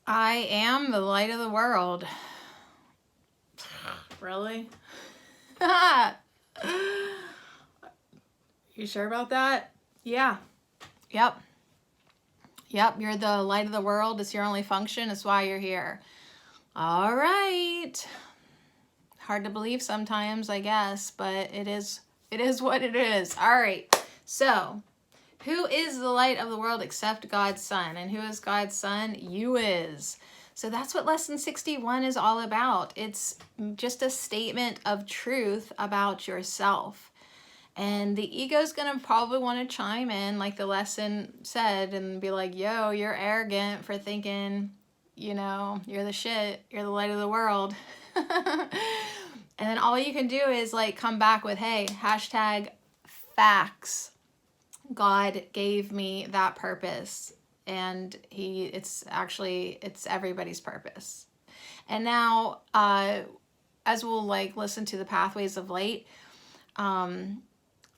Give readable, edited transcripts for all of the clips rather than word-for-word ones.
I am the light of the world. Really? You sure about that? Yeah. Yep. Yep, you're the light of the world. It's your only function. It's why you're here. All right. Hard to believe sometimes, I guess, but it is what it is. All right. So, who is the light of the world except God's Son? And who is God's Son? You is. So that's what lesson 61 is all about. It's just a statement of truth about yourself. And the ego's gonna probably want to chime in, like the lesson said, and be like, yo, you're arrogant for thinking, you know, you're the shit, you're the light of the world. And then all you can do is like come back with, hey, hashtag facts. God gave me that purpose, and it's everybody's purpose. And now, as we'll like listen to the pathways of light,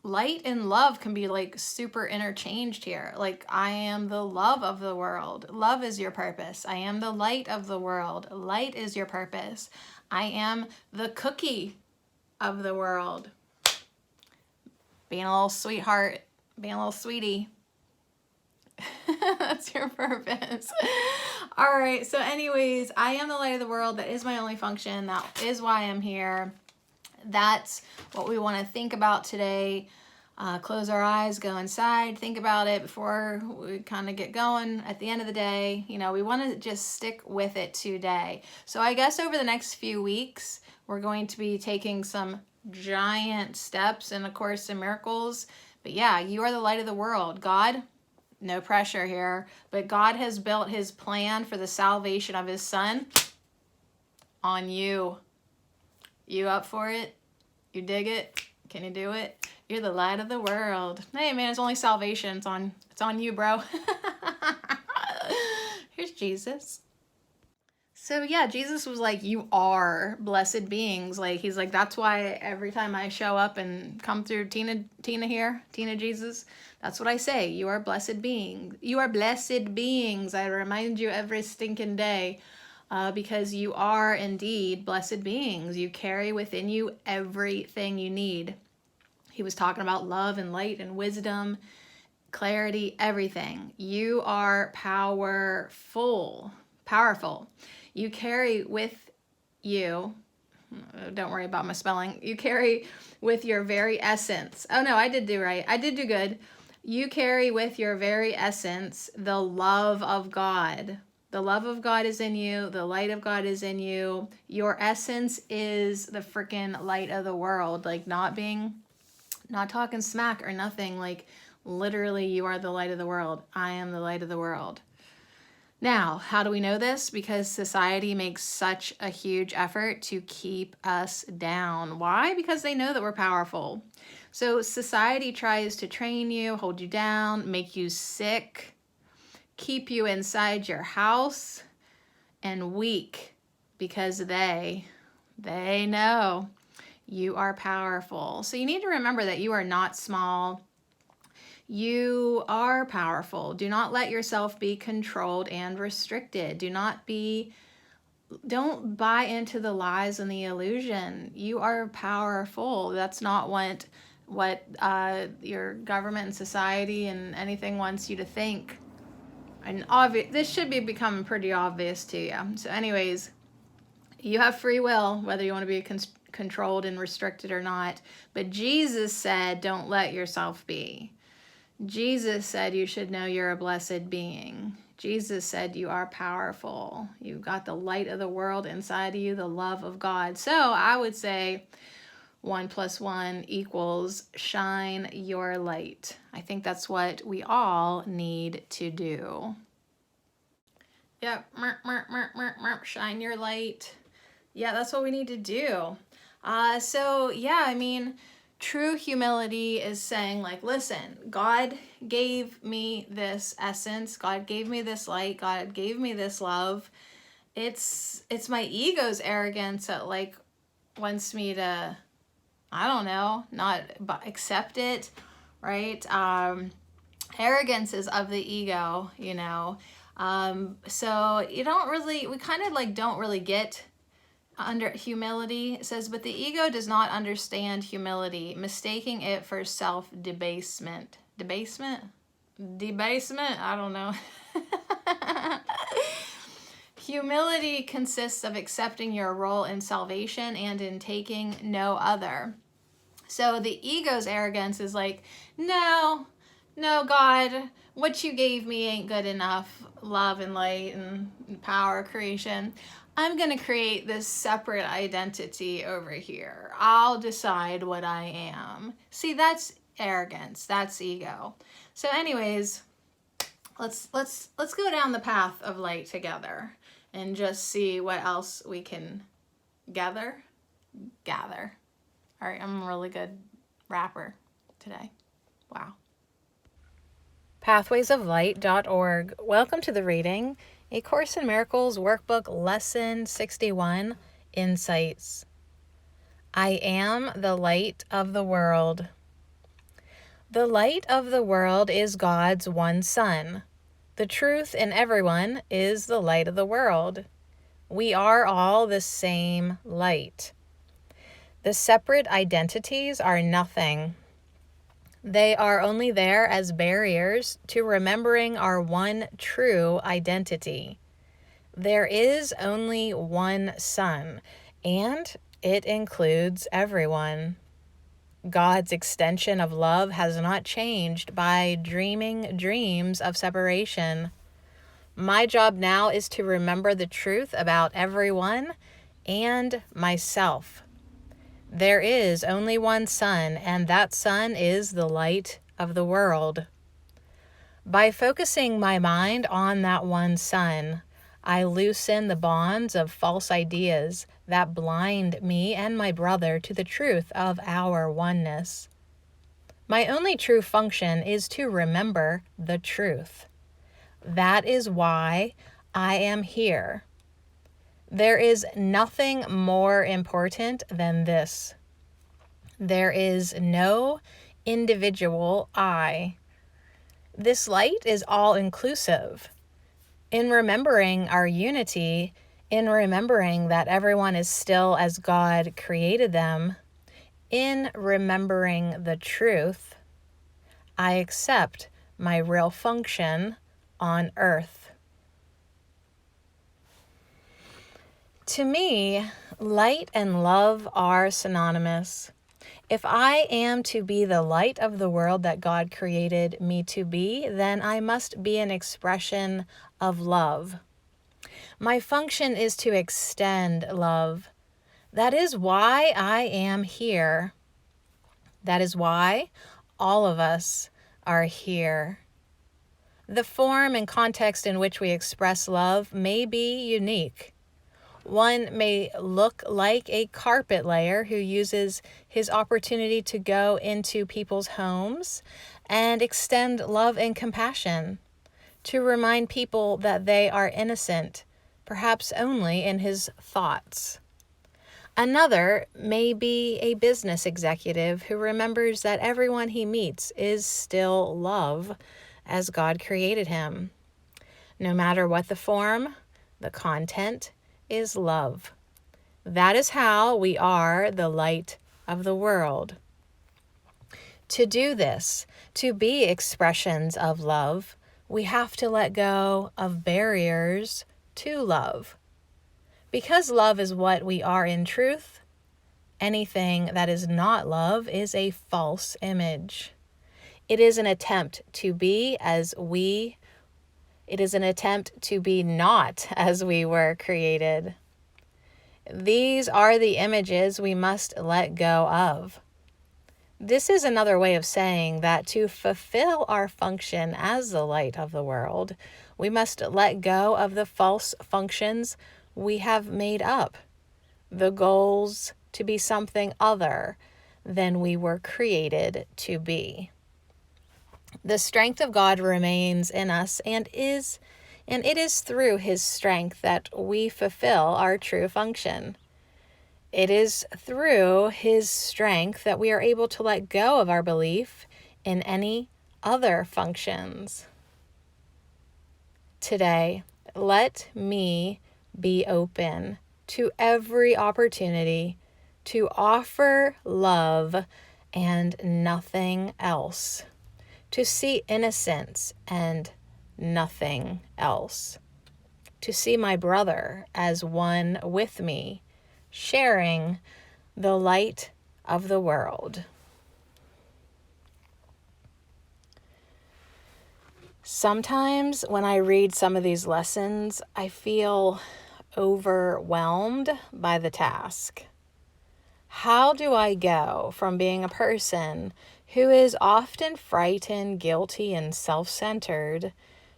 light and love can be like super interchanged here. Like, I am the love of the world. Love is your purpose. I am the light of the world. Light is your purpose. I am the cookie of the world. Being a little sweetheart, being a little sweetie. That's your purpose. All right. So anyways, I am the light of the world. That is my only function. That is why I'm here. That's what we want to think about today. Close our eyes, go inside, think about it before we kind of get going. At the end of the day, you know, we want to just stick with it today. So I guess over the next few weeks, we're going to be taking some giant steps in A Course in Miracles. But yeah, you are the light of the world. God, no pressure here, but God has built his plan for the salvation of his Son on you. You up for it? You dig it? Can you do it? You're the light of the world. Hey man, it's only salvation. It's on you, bro. Here's Jesus. So yeah, Jesus was like, you are blessed beings. Like, he's like, that's why every time I show up and come through Tina Jesus, that's what I say. You are blessed beings. You are blessed beings. I remind you every stinking day. Because you are indeed blessed beings. You carry within you everything you need. He was talking about love and light and wisdom, clarity, everything. You are powerful. You carry with you, don't worry about my spelling, you carry with your very essence. Oh no, I did do right. I did do good. You carry with your very essence the love of God. The love of God is in you. The light of God is in you. Your essence is the freaking light of the world. Like, not talking smack or nothing. Like, literally, you are the light of the world. I am the light of the world. Now, how do we know this? Because society makes such a huge effort to keep us down. Why? Because they know that we're powerful. So society tries to train you, hold you down, make you sick, keep you inside your house, and weak, because they know you are powerful. So you need to remember that you are not small. You are powerful. Do not let yourself be controlled and restricted. Don't buy into the lies and the illusion. You are powerful. That's not what your government and society and anything wants you to think. And this should be becoming pretty obvious to you. So anyways, you have free will, whether you want to be controlled and restricted or not. But Jesus said, don't let yourself be. Jesus said you should know you're a blessed being. Jesus said you are powerful. You've got the light of the world inside of you, the love of God. So I would say 1 + 1 = shine your light. I think that's what we all need to do. Yep, shine your light. Yeah, that's what we need to do. So yeah, I mean, true humility is saying, like, listen, God gave me this essence. God gave me this light. God gave me this love. It's my ego's arrogance that, like, wants me to, I don't know, not accept it, right? Arrogance is of the ego, you know. So we kind of like don't really get under humility. It says, but the ego does not understand humility, mistaking it for self-debasement. Debasement? I don't know. Humility consists of accepting your role in salvation and in taking no other. So the ego's arrogance is like, no, God, what you gave me ain't good enough. Love and light and power, creation. I'm going to create this separate identity over here. I'll decide what I am. See, that's arrogance. That's ego. So anyways, let's go down the path of light together and just see what else we can gather. All right, I'm a really good rapper today. Wow. Pathwaysoflight.org. Welcome to the reading, A Course in Miracles Workbook Lesson 61, Insights. I am the light of the world. The light of the world is God's one Son. The truth in everyone is the light of the world. We are all the same light. The separate identities are nothing. They are only there as barriers to remembering our one true identity. There is only one Son, and it includes everyone. God's extension of love has not changed by dreaming dreams of separation. My job now is to remember the truth about everyone and myself. There is only one Son, and that Son is the light of the world. By focusing my mind on that one Son, I loosen the bonds of false ideas that blind me and my brother to the truth of our oneness. My only true function is to remember the truth. That is why I am here. There is nothing more important than this. There is no individual I. This light is all-inclusive. In remembering our unity, in remembering that everyone is still as God created them, in remembering the truth, I accept my real function on earth. To me, light and love are synonymous. If I am to be the light of the world that God created me to be, then I must be an expression of love. My function is to extend love. That is why I am here. That is why all of us are here. The form and context in which we express love may be unique. One may look like a carpet layer who uses his opportunity to go into people's homes and extend love and compassion, to remind people that they are innocent, perhaps only in his thoughts. Another may be a business executive who remembers that everyone he meets is still love as God created him. No matter what the form, the content is love. That is how we are the light of the world. To do this, to be expressions of love, we have to let go of barriers to love. Because love is what we are in truth, anything that is not love is a false image. It is an attempt to be not as we were created. These are the images we must let go of. This is another way of saying that to fulfill our function as the light of the world, we must let go of the false functions we have made up, the goals to be something other than we were created to be. The strength of God remains in us, and it is through his strength that we fulfill our true function. It is through his strength that we are able to let go of our belief in any other functions. today, let me be open to every opportunity to offer love and nothing else, to see innocence and nothing else, to see my brother as one with me, sharing the light of the world. Sometimes when I read some of these lessons, I feel overwhelmed by the task. How do I go from being a person who is often frightened, guilty, and self-centered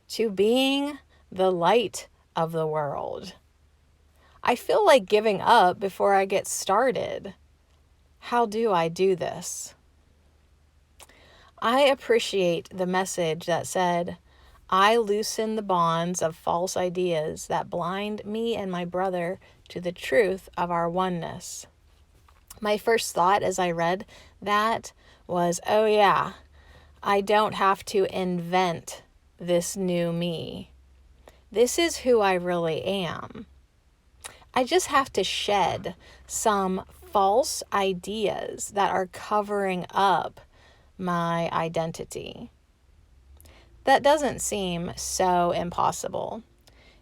to being the light of the world? I feel like giving up before I get started. How do I do this? I appreciate the message that said, I loosen the bonds of false ideas that blind me and my brother to the truth of our oneness. My first thought as I read that was, oh yeah, I don't have to invent this new me. This is who I really am. I just have to shed some false ideas that are covering up my identity. That doesn't seem so impossible.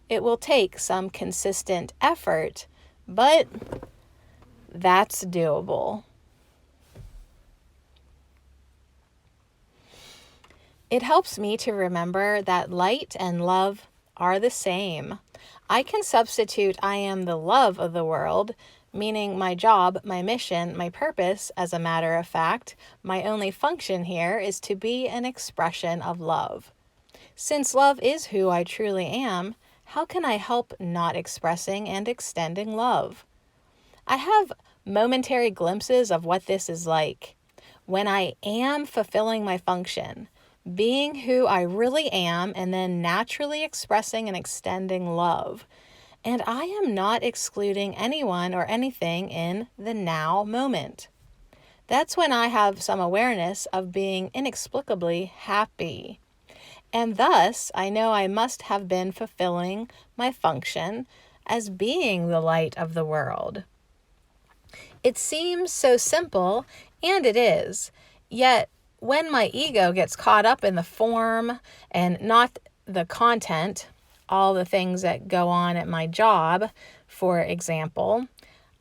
It will take some consistent effort, but that's doable. It helps me to remember that light and love are the same. I can substitute I am the love of the world, meaning my job, my mission, my purpose. As a matter of fact, my only function here is to be an expression of love. Since love is who I truly am, how can I help not expressing and extending love? I have momentary glimpses of what this is like. When I am fulfilling my function, being who I really am, and then naturally expressing and extending love. And I am not excluding anyone or anything in the now moment. That's when I have some awareness of being inexplicably happy. And thus, I know I must have been fulfilling my function as being the light of the world. It seems so simple, and it is, yet when my ego gets caught up in the form and not the content, all the things that go on at my job, for example,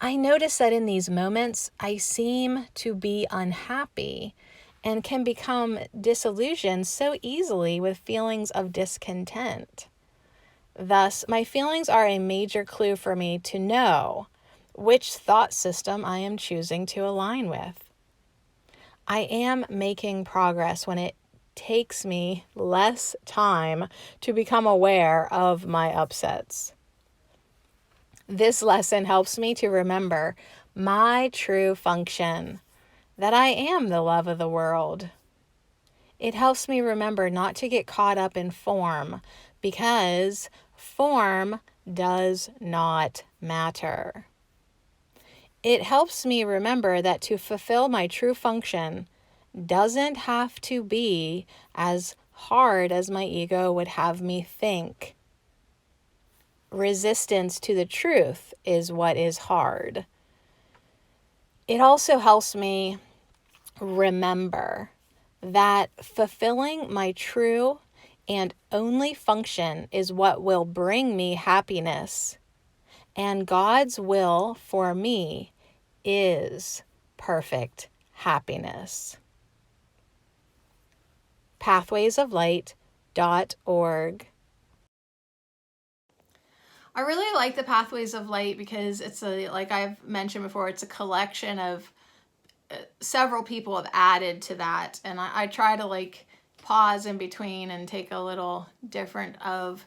I notice that in these moments, I seem to be unhappy and can become disillusioned so easily with feelings of discontent. Thus, my feelings are a major clue for me to know which thought system I am choosing to align with. I am making progress when it takes me less time to become aware of my upsets. This lesson helps me to remember my true function, that I am the love of the world. It helps me remember not to get caught up in form, because form does not matter. It helps me remember that to fulfill my true function doesn't have to be as hard as my ego would have me think. Resistance to the truth is what is hard. It also helps me remember that fulfilling my true and only function is what will bring me happiness. And God's will for me is perfect happiness. pathwaysoflight.org. I really like the Pathways of Light because it's like I've mentioned before, it's a collection of several people have added to that. And I try to like pause in between and take a little different of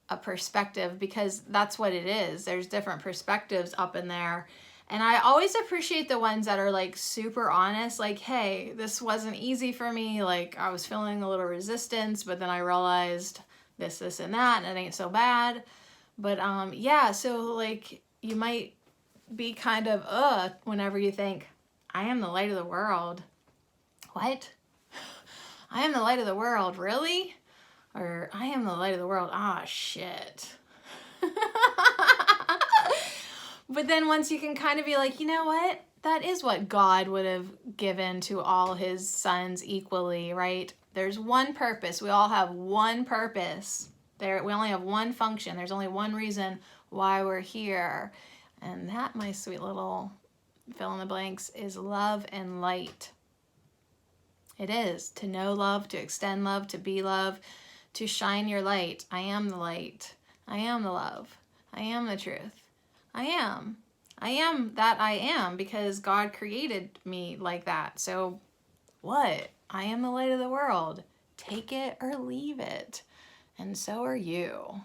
a perspective, because that's what it is. There's different perspectives up in there. And I always appreciate the ones that are like super honest, like, hey, this wasn't easy for me. Like I was feeling a little resistance, but then I realized this, and that, and it ain't so bad. But yeah, so like you might be kind of whenever you think, I am the light of the world. What? I am the light of the world, really? Or I am the light of the world. Ah, shit. But then once you can kind of be like, you know what? That is what God would have given to all his sons equally, right? There's one purpose. We all have one purpose. We only have one function. There's only one reason why we're here. And that, my sweet little fill in the blanks, is love and light. It is to know love, to extend love, to be love, to shine your light. I am the light. I am the love. I am the truth. I am. I am that I am because God created me like that. So what? I am the light of the world. Take it or leave it. And so are you.